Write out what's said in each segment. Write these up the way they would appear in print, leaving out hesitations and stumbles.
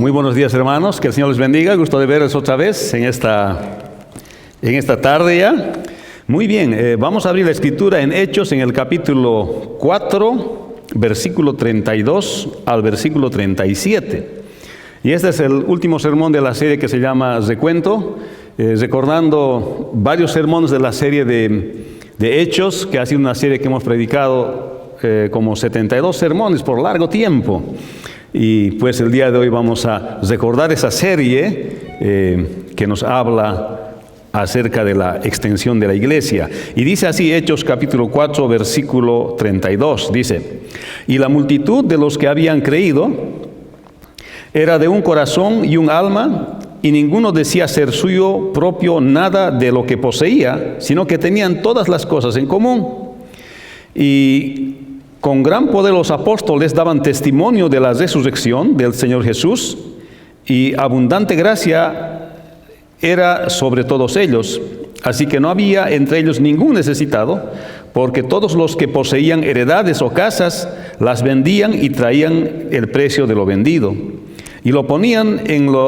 Muy buenos días, hermanos, que el Señor les bendiga. Gusto de verles otra vez en esta tarde ya. Muy bien, vamos a abrir la escritura en Hechos, en el capítulo 4, versículo 32 al versículo 37. Y este es el último sermón de la serie que se llama Recuento, recordando varios sermones de la serie de Hechos, que ha sido una serie que hemos predicado como 72 sermones por largo tiempo. Y pues el día de hoy vamos a recordar esa serie que nos habla acerca de la extensión de la iglesia. Y dice así Hechos capítulo 4 versículo 32, dice: y la multitud de los que habían creído era de un corazón y un alma, y ninguno decía ser suyo propio nada de lo que poseía, sino que tenían todas las cosas en común. Y con gran poder los apóstoles daban testimonio de la resurrección del Señor Jesús, y abundante gracia era sobre todos ellos. Así que no había entre ellos ningún necesitado, porque todos los que poseían heredades o casas las vendían y traían el precio de lo vendido, y lo ponían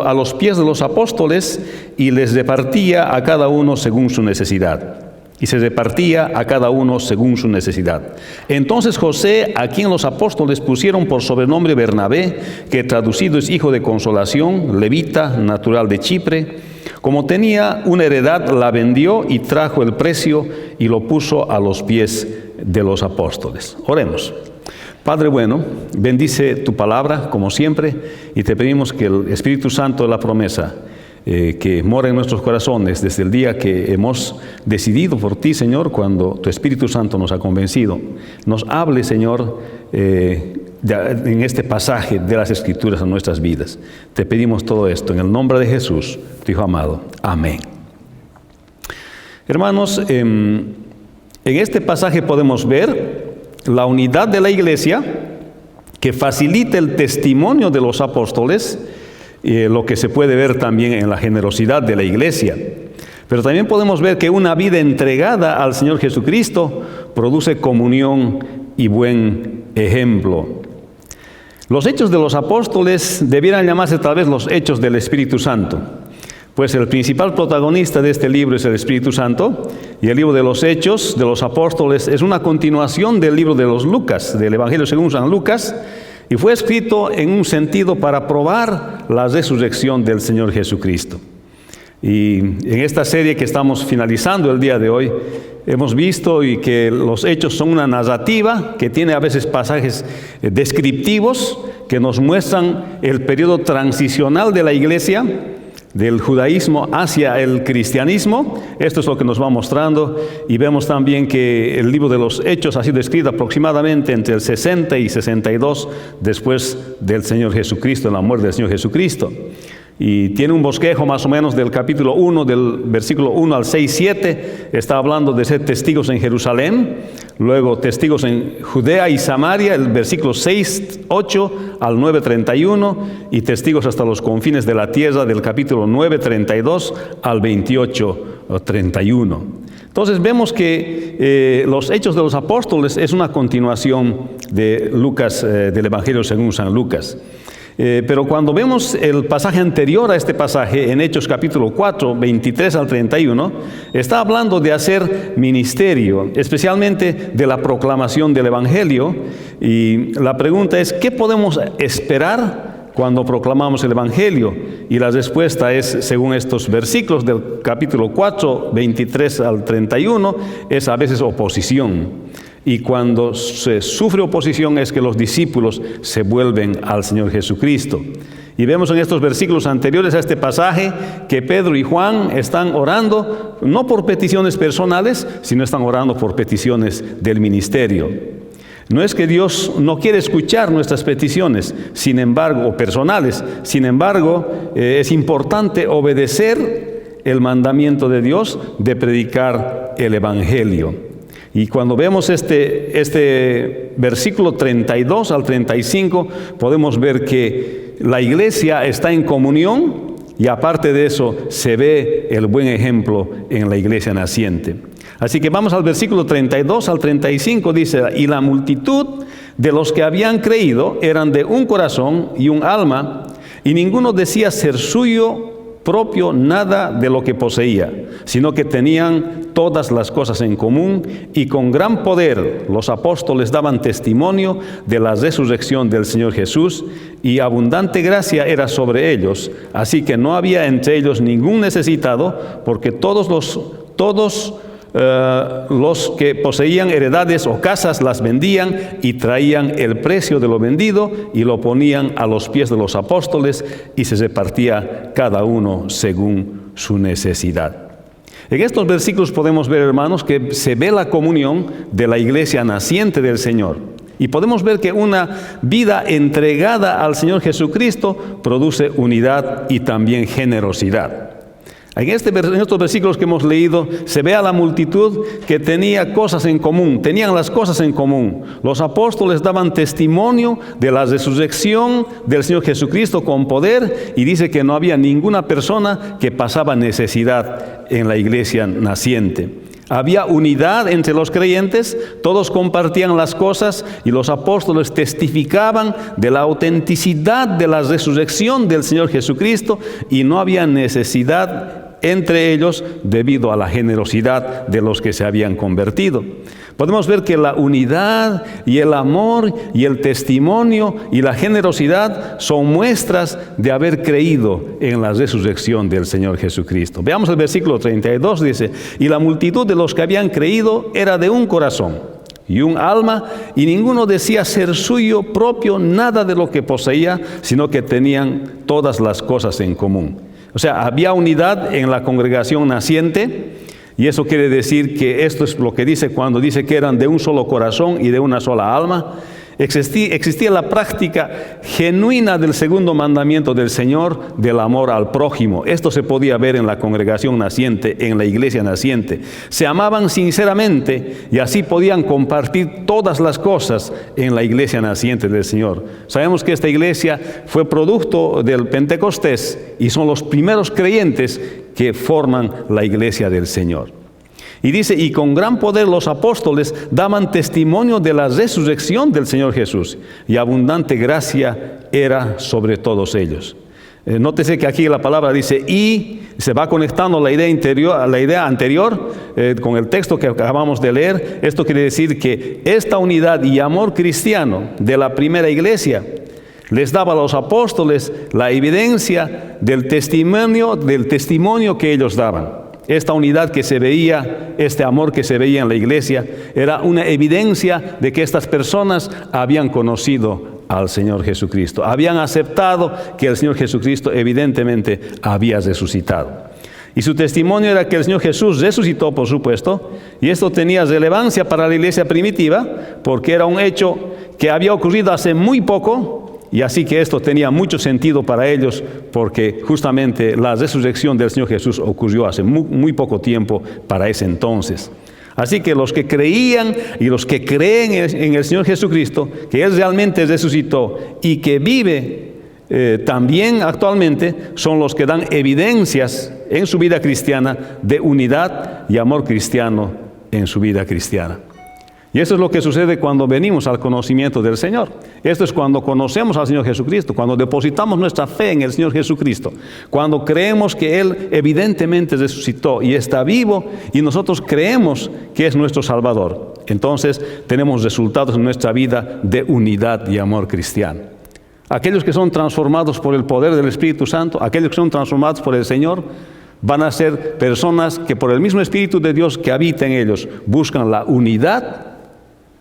a los pies de los apóstoles, y les repartía a cada uno según su necesidad. Y se repartía a cada uno según su necesidad. Entonces José, a quien los apóstoles pusieron por sobrenombre Bernabé, que traducido es hijo de consolación, levita, natural de Chipre, como tenía una heredad, la vendió y trajo el precio y lo puso a los pies de los apóstoles. Oremos. Padre bueno, bendice tu palabra como siempre, y te pedimos que el Espíritu Santo de la promesa que mora en nuestros corazones desde el día que hemos decidido por ti, Señor, cuando tu Espíritu Santo nos ha convencido, nos hable, Señor, en este pasaje de las Escrituras a nuestras vidas. Te pedimos todo esto en el nombre de Jesús, tu Hijo amado. Amén. Hermanos, en este pasaje podemos ver la unidad de la iglesia que facilita el testimonio de los apóstoles, lo que se puede ver también en la generosidad de la iglesia. Pero también podemos ver que una vida entregada al Señor Jesucristo produce comunión y buen ejemplo. Los hechos de los apóstoles debieran llamarse tal vez los hechos del Espíritu Santo, pues el principal protagonista de este libro es el Espíritu Santo, y el libro de los hechos de los apóstoles es una continuación del libro de los Lucas, del Evangelio según San Lucas, y fue escrito en un sentido para probar la resurrección del Señor Jesucristo. Y en esta serie que estamos finalizando el día de hoy, hemos visto y que los hechos son una narrativa que tiene a veces pasajes descriptivos que nos muestran el periodo transicional de la iglesia, del judaísmo hacia el cristianismo. Esto es lo que nos va mostrando, y vemos también que el libro de los Hechos ha sido escrito aproximadamente entre el 60 y 62 después del Señor Jesucristo, en la muerte del Señor Jesucristo. Y tiene un bosquejo más o menos del capítulo 1, del versículo 1 al 6, 7, está hablando de ser testigos en Jerusalén, luego testigos en Judea y Samaria, el versículo 6, 8 al 9, 31, y testigos hasta los confines de la tierra, del capítulo 9, 32 al 28, 31. Entonces vemos que los hechos de los apóstoles es una continuación de Lucas, del Evangelio según San Lucas. Pero cuando vemos el pasaje anterior a este pasaje, en Hechos capítulo 4, 23 al 31, está hablando de hacer ministerio, especialmente de la proclamación del Evangelio. Y la pregunta es, ¿qué podemos esperar cuando proclamamos el Evangelio? Y la respuesta es, según estos versículos del capítulo 4, 23 al 31, es a veces oposición. Y cuando se sufre oposición es que los discípulos se vuelven al Señor Jesucristo. Y vemos en estos versículos anteriores a este pasaje que Pedro y Juan están orando, no por peticiones personales, sino están orando por peticiones del ministerio. No es que Dios no quiere escuchar nuestras peticiones, sin embargo, o personales, sin embargo, es importante obedecer el mandamiento de Dios de predicar el Evangelio. Y cuando vemos este versículo 32 al 35, podemos ver que la iglesia está en comunión, y aparte de eso se ve el buen ejemplo en la iglesia naciente. Así que vamos al versículo 32 al 35, dice: y la multitud de los que habían creído eran de un corazón y un alma, Y ninguno decía ser suyo propio nada de lo que poseía, sino que tenían todas las cosas en común, y con gran poder los apóstoles daban testimonio de la resurrección del Señor Jesús, y abundante gracia era sobre ellos, así que no había entre ellos ningún necesitado, porque todos los que poseían heredades o casas las vendían y traían el precio de lo vendido y lo ponían a los pies de los apóstoles, y se repartía cada uno según su necesidad. En estos versículos podemos ver, hermanos, que se ve la comunión de la iglesia naciente del Señor. Y podemos ver que una vida entregada al Señor Jesucristo produce unidad y también generosidad. En estos versículos que hemos leído se ve a la multitud que tenía cosas en común, tenían las cosas en común. Los apóstoles daban testimonio de la resurrección del Señor Jesucristo con poder, y dice que no había ninguna persona que pasaba necesidad en la iglesia naciente. Había unidad entre los creyentes, todos compartían las cosas, y los apóstoles testificaban de la autenticidad de la resurrección del Señor Jesucristo, y no había necesidad entre ellos debido a la generosidad de los que se habían convertido. Podemos ver que la unidad y el amor y el testimonio y la generosidad son muestras de haber creído en la resurrección del Señor Jesucristo. Veamos el versículo 32, dice: y la multitud de los que habían creído era de un corazón y un alma, y ninguno decía ser suyo propio nada de lo que poseía, sino que tenían todas las cosas en común. O sea, había unidad en la congregación naciente, y eso quiere decir que esto es lo que dice cuando dice que eran de un solo corazón y de una sola alma. Existía la práctica genuina del segundo mandamiento del Señor, del amor al prójimo. Esto se podía ver en la congregación naciente, en la iglesia naciente. Se amaban sinceramente, y así podían compartir todas las cosas en la iglesia naciente del Señor. Sabemos que esta iglesia fue producto del Pentecostés, y son los primeros creyentes que forman la iglesia del Señor. Y dice, y con gran poder los apóstoles daban testimonio de la resurrección del Señor Jesús, y abundante gracia era sobre todos ellos. Nótese que aquí la palabra dice y, se va conectando la idea anterior con el texto que acabamos de leer. Esto quiere decir que esta unidad y amor cristiano de la primera iglesia les daba a los apóstoles la evidencia del testimonio que ellos daban. Esta unidad que se veía, este amor que se veía en la iglesia, era una evidencia de que estas personas habían conocido al Señor Jesucristo. Habían aceptado que el Señor Jesucristo evidentemente había resucitado. Y su testimonio era que el Señor Jesús resucitó, por supuesto, y esto tenía relevancia para la iglesia primitiva, porque era un hecho que había ocurrido hace muy poco. Y así que esto tenía mucho sentido para ellos, porque justamente la resurrección del Señor Jesús ocurrió hace muy poco tiempo para ese entonces. Así que los que creían y los que creen en el Señor Jesucristo, que Él realmente resucitó y que vive también actualmente, son los que dan evidencias en su vida cristiana de unidad y amor cristiano en su vida cristiana. Y eso es lo que sucede cuando venimos al conocimiento del Señor. Esto es cuando conocemos al Señor Jesucristo, cuando depositamos nuestra fe en el Señor Jesucristo, cuando creemos que Él evidentemente resucitó y está vivo, y nosotros creemos que es nuestro Salvador. Entonces tenemos resultados en nuestra vida de unidad y amor cristiano. Aquellos que son transformados por el poder del Espíritu Santo, aquellos que son transformados por el Señor, van a ser personas que por el mismo Espíritu de Dios que habita en ellos buscan la unidad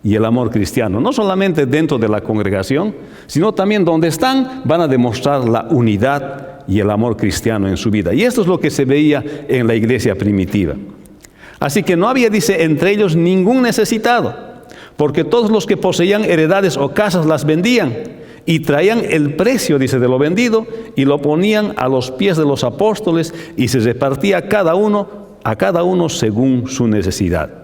y el amor cristiano, no solamente dentro de la congregación, sino también donde están, van a demostrar la unidad y el amor cristiano en su vida. Y esto es lo que se veía en la iglesia primitiva. Así que no había, dice, entre ellos ningún necesitado, porque todos los que poseían heredades o casas las vendían y traían el precio, dice, de lo vendido y lo ponían a los pies de los apóstoles, y se repartía a cada uno según su necesidad.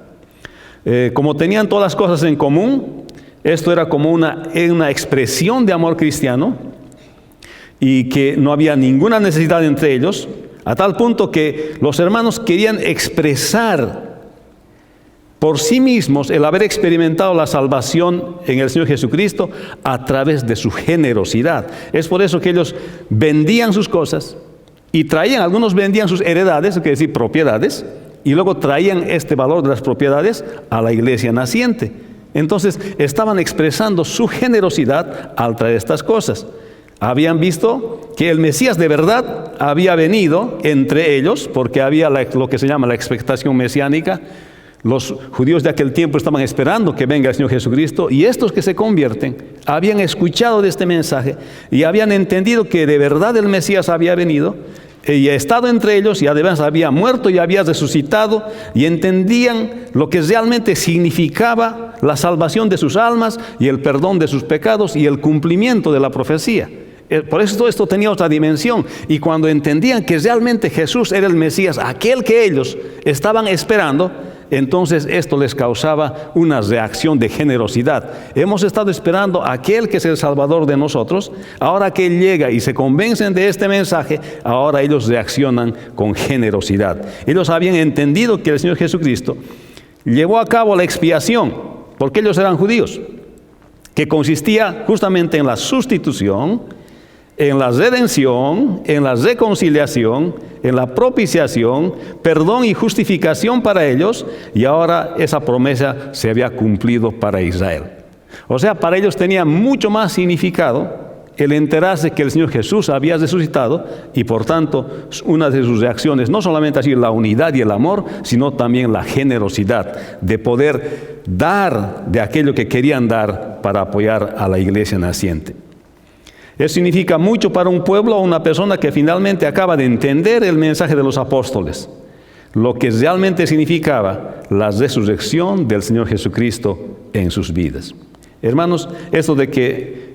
Como tenían todas las cosas en común, esto era como una expresión de amor cristiano, y que no había ninguna necesidad entre ellos, a tal punto que los hermanos querían expresar por sí mismos el haber experimentado la salvación en el Señor Jesucristo a través de su generosidad. Es por eso que ellos vendían sus cosas y traían, algunos vendían sus heredades, es decir, propiedades, y luego traían este valor de las propiedades a la iglesia naciente. Entonces estaban expresando su generosidad al traer estas cosas. Habían visto que el Mesías de verdad había venido entre ellos, porque había lo que se llama la expectación mesiánica. Los judíos de aquel tiempo estaban esperando que venga el Señor Jesucristo, y estos que se convierten habían escuchado de este mensaje y habían entendido que de verdad el Mesías había venido y ha estado entre ellos, y además había muerto y había resucitado, y entendían lo que realmente significaba la salvación de sus almas y el perdón de sus pecados y el cumplimiento de la profecía. Por eso todo esto tenía otra dimensión, y cuando entendían que realmente Jesús era el Mesías, aquel que ellos estaban esperando, entonces esto les causaba una reacción de generosidad. Hemos estado esperando a aquel que es el Salvador de nosotros. Ahora que Él llega y se convencen de este mensaje, ahora ellos reaccionan con generosidad. Ellos habían entendido que el Señor Jesucristo llevó a cabo la expiación, porque ellos eran judíos, que consistía justamente en la sustitución, en la redención, en la reconciliación, en la propiciación, perdón y justificación para ellos, y ahora esa promesa se había cumplido para Israel. O sea, para ellos tenía mucho más significado el enterarse que el Señor Jesús había resucitado, y por tanto una de sus reacciones no solamente ha sido la unidad y el amor, sino también la generosidad de poder dar de aquello que querían dar para apoyar a la iglesia naciente. Eso significa mucho para un pueblo o una persona que finalmente acaba de entender el mensaje de los apóstoles, lo que realmente significaba la resurrección del Señor Jesucristo en sus vidas. Hermanos, esto de que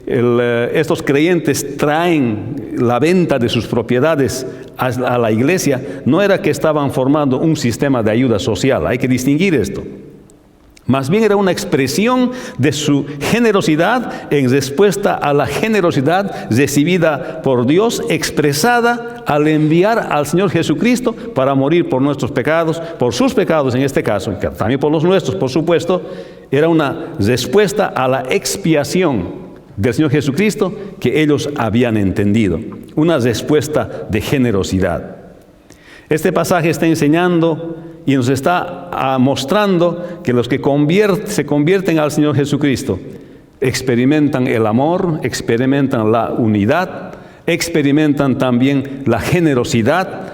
estos creyentes traen la venta de sus propiedades a la iglesia, no era que estaban formando un sistema de ayuda social. Hay que distinguir esto. Más bien era una expresión de su generosidad en respuesta a la generosidad recibida por Dios, expresada al enviar al Señor Jesucristo para morir por nuestros pecados, por sus pecados en este caso, y también por los nuestros, por supuesto. Era una respuesta a la expiación del Señor Jesucristo que ellos habían entendido, una respuesta de generosidad. Este pasaje está enseñando y nos está mostrando que los que se convierten al Señor Jesucristo experimentan el amor, experimentan la unidad, experimentan también la generosidad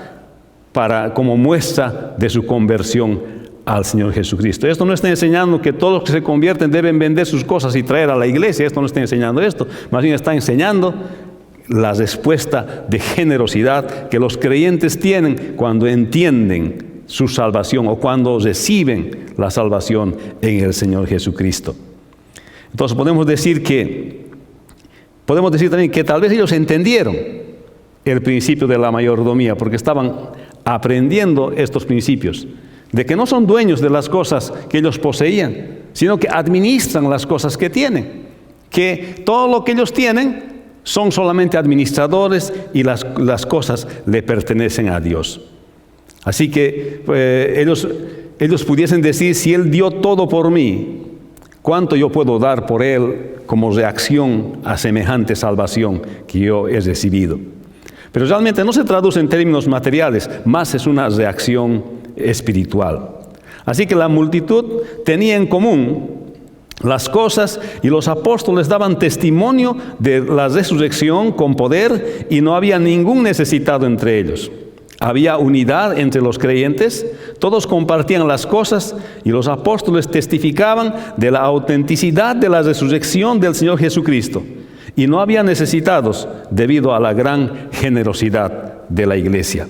como muestra de su conversión al Señor Jesucristo. Esto no está enseñando que todos los que se convierten deben vender sus cosas y traer a la iglesia. Esto no está enseñando esto. Más bien está enseñando la respuesta de generosidad que los creyentes tienen cuando entienden su salvación o cuando reciben la salvación en el Señor Jesucristo. Entonces podemos decir también que tal vez ellos entendieron el principio de la mayordomía, porque estaban aprendiendo estos principios, de que no son dueños de las cosas que ellos poseían, sino que administran las cosas que tienen, que todo lo que ellos tienen son solamente administradores y las cosas le pertenecen a Dios. Así que ellos pudiesen decir, si Él dio todo por mí, ¿cuánto yo puedo dar por Él como reacción a semejante salvación que yo he recibido? Pero realmente no se traduce en términos materiales, más es una reacción espiritual. Así que la multitud tenía en común las cosas, y los apóstoles daban testimonio de la resurrección con poder, y no había ningún necesitado entre ellos. Había unidad entre los creyentes, todos compartían las cosas, y los apóstoles testificaban de la autenticidad de la resurrección del Señor Jesucristo. Y no había necesitados debido a la gran generosidad de la iglesia.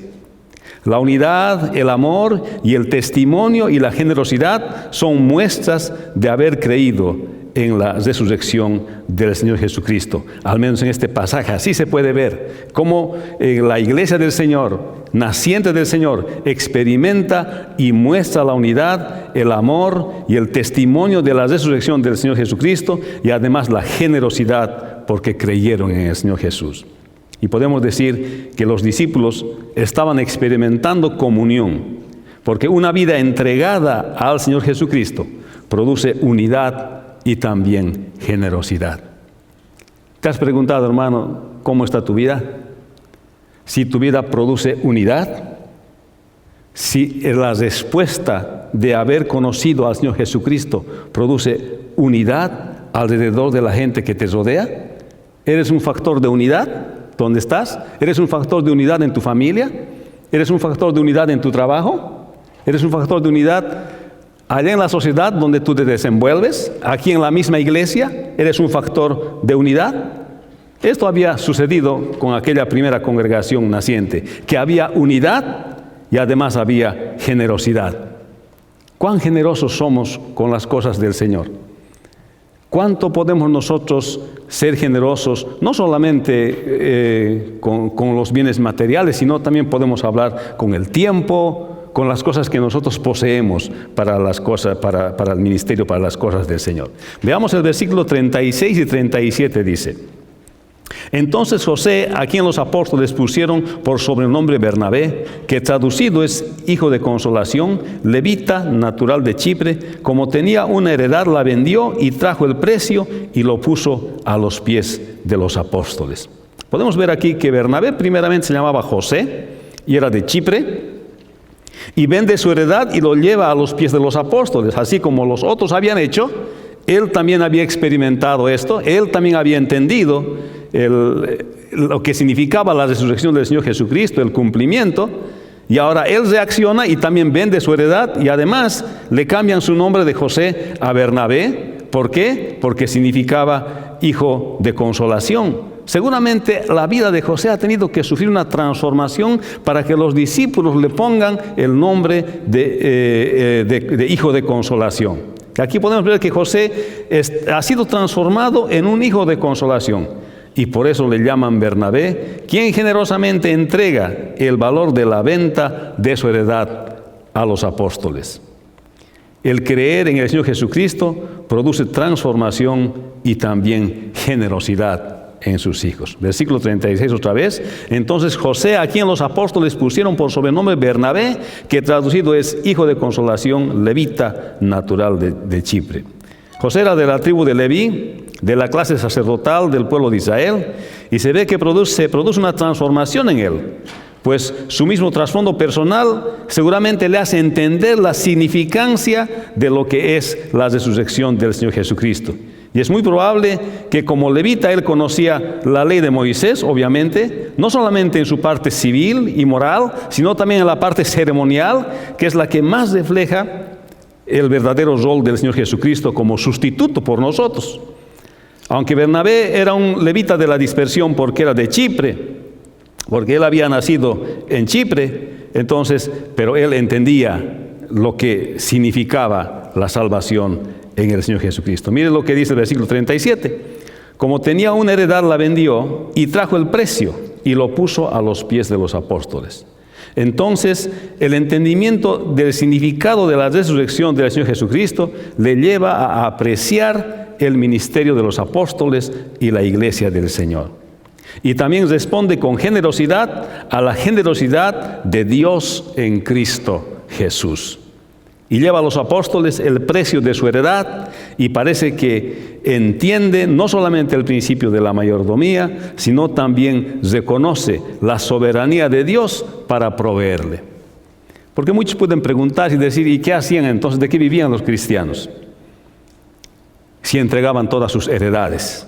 La unidad, el amor y el testimonio y la generosidad son muestras de haber creído en la resurrección del Señor Jesucristo. Al menos en este pasaje así se puede ver cómo la iglesia del Señor, naciente del Señor, experimenta y muestra la unidad, el amor y el testimonio de la resurrección del Señor Jesucristo, y además la generosidad porque creyeron en el Señor Jesús. Y podemos decir que los discípulos estaban experimentando comunión, Porque una vida entregada al Señor Jesucristo produce unidad y también generosidad. ¿Te has preguntado, hermano, cómo está tu vida? Si tu vida produce unidad, si la respuesta de haber conocido al Señor Jesucristo produce unidad alrededor de la gente que te rodea, ¿eres un factor de unidad donde estás? ¿Eres un factor de unidad en tu familia? ¿Eres un factor de unidad en tu trabajo? ¿Eres un factor de unidad allá en la sociedad donde tú te desenvuelves? ¿Aquí en la misma iglesia eres un factor de unidad? Esto había sucedido con aquella primera congregación naciente, que había unidad y además había generosidad. ¿Cuán generosos somos con las cosas del Señor? ¿Cuánto podemos nosotros ser generosos, no solamente con los bienes materiales, sino también podemos hablar con el tiempo, con las cosas que nosotros poseemos para el ministerio, para las cosas del Señor? Veamos el versículo 36 y 37 dice: Entonces José, a quien los apóstoles pusieron por sobrenombre Bernabé, que traducido es hijo de consolación, levita, natural de Chipre, como tenía una heredad, la vendió y trajo el precio y lo puso a los pies de los apóstoles. Podemos ver aquí que Bernabé primeramente se llamaba José y era de Chipre, y vende su heredad y lo lleva a los pies de los apóstoles, así como los otros habían hecho. Él también había experimentado esto, él también había entendido lo que significaba la resurrección del Señor Jesucristo, el cumplimiento, y ahora él reacciona y también vende su heredad, y además le cambian su nombre de José a Bernabé. ¿Por qué? Porque significaba hijo de consolación. Seguramente la vida de José ha tenido que sufrir una transformación para que los discípulos le pongan el nombre de hijo de consolación. Aquí podemos ver que José ha sido transformado en un hijo de consolación, y por eso le llaman Bernabé, quien generosamente entrega el valor de la venta de su heredad a los apóstoles. El creer en el Señor Jesucristo produce transformación y también generosidad en sus hijos. Versículo 36 otra vez. Entonces José, a quien los apóstoles pusieron por sobrenombre Bernabé, que traducido es hijo de consolación, levita, natural de Chipre. José era de la tribu de Leví, de la clase sacerdotal del pueblo de Israel, y se ve que se produce una transformación en él, pues su mismo trasfondo personal seguramente le hace entender la significancia de lo que es la resurrección del Señor Jesucristo. Y es muy probable que como levita él conocía la ley de Moisés, obviamente, no solamente en su parte civil y moral, sino también en la parte ceremonial, que es la que más refleja el verdadero rol del Señor Jesucristo como sustituto por nosotros. Aunque Bernabé era un levita de la dispersión porque era de Chipre, porque él había nacido en Chipre, pero él entendía lo que significaba la salvación en el Señor Jesucristo. Mire lo que dice el versículo 37. Como tenía una heredad, la vendió y trajo el precio y lo puso a los pies de los apóstoles. Entonces, el entendimiento del significado de la resurrección del Señor Jesucristo le lleva a apreciar el ministerio de los apóstoles y la iglesia del Señor. Y también responde con generosidad a la generosidad de Dios en Cristo Jesús. Y lleva a los apóstoles el precio de su heredad, y parece que entiende no solamente el principio de la mayordomía, sino también reconoce la soberanía de Dios para proveerle. Porque muchos pueden preguntar y decir, ¿y qué hacían entonces? ¿De qué vivían los cristianos? Si entregaban todas sus heredades.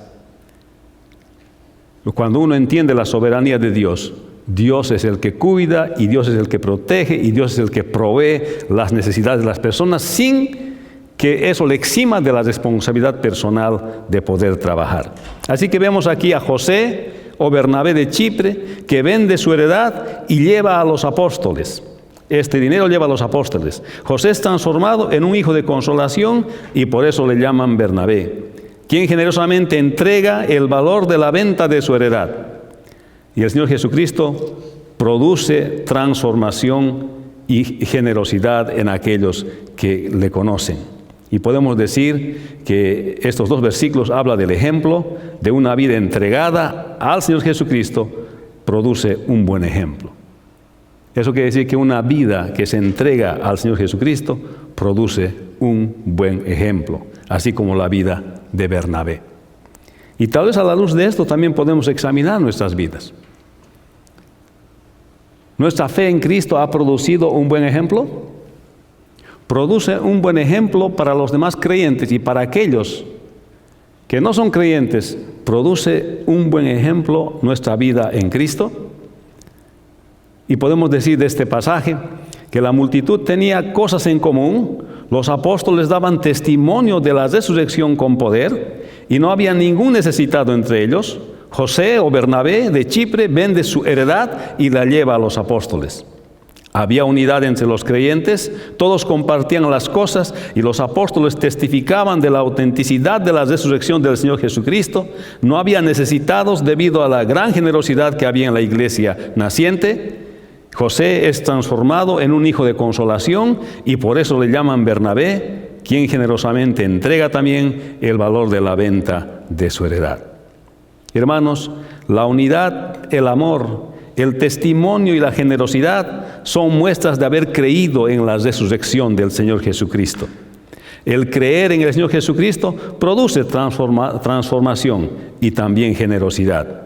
Cuando uno entiende la soberanía de Dios, Dios es el que cuida, y Dios es el que protege, y Dios es el que provee las necesidades de las personas sin que eso le exima de la responsabilidad personal de poder trabajar. Así que vemos aquí a José o Bernabé de Chipre, que vende su heredad y lleva a los apóstoles. Este dinero lleva a los apóstoles. José es transformado en un hijo de consolación, y por eso le llaman Bernabé, quien generosamente entrega el valor de la venta de su heredad. Y el Señor Jesucristo produce transformación y generosidad en aquellos que le conocen. Y podemos decir que estos dos versículos hablan del ejemplo de una vida entregada al Señor Jesucristo, produce un buen ejemplo. Eso quiere decir que una vida que se entrega al Señor Jesucristo produce un buen ejemplo, así como la vida de Bernabé. Y tal vez a la luz de esto también podemos examinar nuestras vidas. ¿Nuestra fe en Cristo ha producido un buen ejemplo? Produce un buen ejemplo para los demás creyentes, y para aquellos que no son creyentes, ¿produce un buen ejemplo nuestra vida en Cristo? Y podemos decir de este pasaje que la multitud tenía cosas en común. Los apóstoles daban testimonio de la resurrección con poder y no había ningún necesitado entre ellos. José o Bernabé de Chipre vende su heredad y la lleva a los apóstoles. Había unidad entre los creyentes, todos compartían las cosas y los apóstoles testificaban de la autenticidad de la resurrección del Señor Jesucristo. No había necesitados debido a la gran generosidad que había en la iglesia naciente. José es transformado en un hijo de consolación y por eso le llaman Bernabé, quien generosamente entrega también el valor de la venta de su heredad. Hermanos, la unidad, el amor, el testimonio y la generosidad son muestras de haber creído en la resurrección del Señor Jesucristo. El creer en el Señor Jesucristo produce transformación y también generosidad.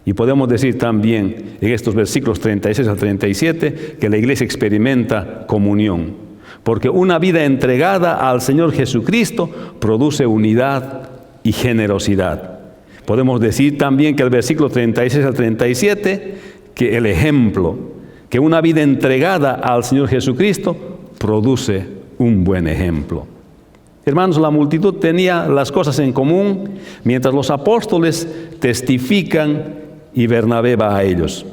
Y podemos decir también en estos versículos 36 al 37 que la iglesia experimenta comunión, porque una vida entregada al Señor Jesucristo produce unidad y generosidad. Podemos decir también que el versículo 36 al 37, que el ejemplo, que una vida entregada al Señor Jesucristo produce un buen ejemplo. Hermanos, la multitud tenía las cosas en común, mientras los apóstoles testifican y Bernabé va a ellos.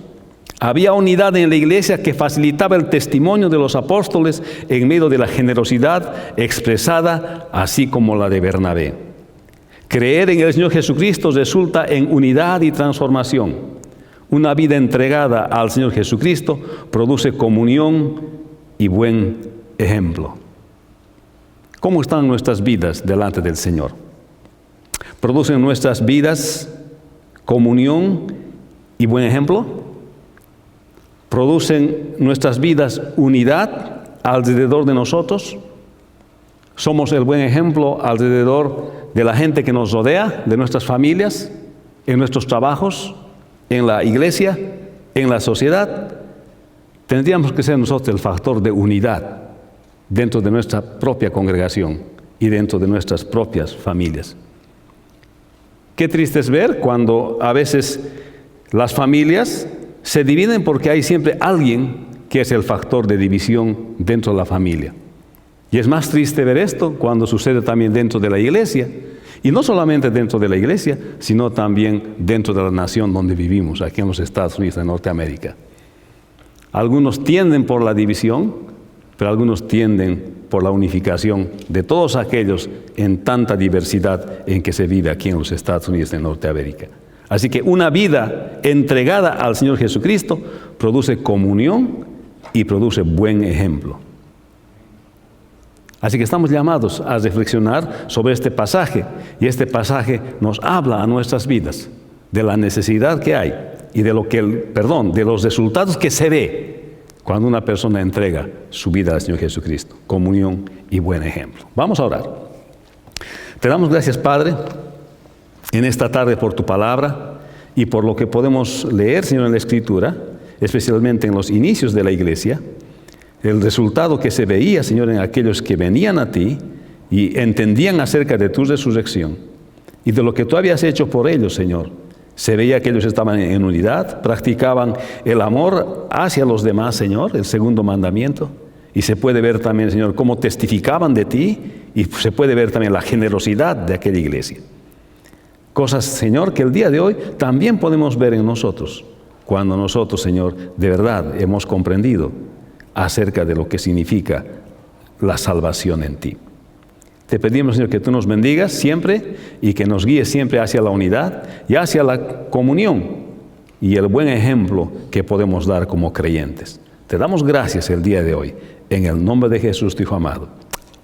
Había unidad en la iglesia que facilitaba el testimonio de los apóstoles en medio de la generosidad expresada, así como la de Bernabé. Creer en el Señor Jesucristo resulta en unidad y transformación. Una vida entregada al Señor Jesucristo produce comunión y buen ejemplo. ¿Cómo están nuestras vidas delante del Señor? ¿Producen nuestras vidas comunión y buen ejemplo? ¿Producen nuestras vidas unidad alrededor de nosotros? ¿Somos el buen ejemplo alrededor de la gente que nos rodea, de nuestras familias, en nuestros trabajos, en la iglesia, en la sociedad? Tendríamos que ser nosotros el factor de unidad dentro de nuestra propia congregación y dentro de nuestras propias familias. Qué triste es ver cuando a veces las familias se dividen porque hay siempre alguien que es el factor de división dentro de la familia. Y es más triste ver esto cuando sucede también dentro de la iglesia. Y no solamente dentro de la iglesia, sino también dentro de la nación donde vivimos, aquí en los Estados Unidos de Norteamérica. Algunos tienden por la división, pero algunos tienden por la unificación de todos aquellos en tanta diversidad en que se vive aquí en los Estados Unidos de Norteamérica. Así que una vida entregada al Señor Jesucristo produce comunión y produce buen ejemplo. Así que estamos llamados a reflexionar sobre este pasaje, y este pasaje nos habla a nuestras vidas de la necesidad que hay y de de los resultados que se ve cuando una persona entrega su vida al Señor Jesucristo, comunión y buen ejemplo. Vamos a orar. Te damos gracias, Padre, en esta tarde por tu palabra y por lo que podemos leer, Señor, en la Escritura, especialmente en los inicios de la iglesia. El resultado que se veía, Señor, en aquellos que venían a ti y entendían acerca de tu resurrección y de lo que tú habías hecho por ellos, Señor. Se veía que ellos estaban en unidad, practicaban el amor hacia los demás, Señor, el segundo mandamiento. Y se puede ver también, Señor, cómo testificaban de ti, y se puede ver también la generosidad de aquella iglesia. Cosas, Señor, que el día de hoy también podemos ver en nosotros, cuando nosotros, Señor, de verdad hemos comprendido acerca de lo que significa la salvación en ti. Te pedimos, Señor, que tú nos bendigas siempre y que nos guíes siempre hacia la unidad y hacia la comunión y el buen ejemplo que podemos dar como creyentes. Te damos gracias el día de hoy, en el nombre de Jesús, tu Hijo amado.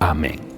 Amén.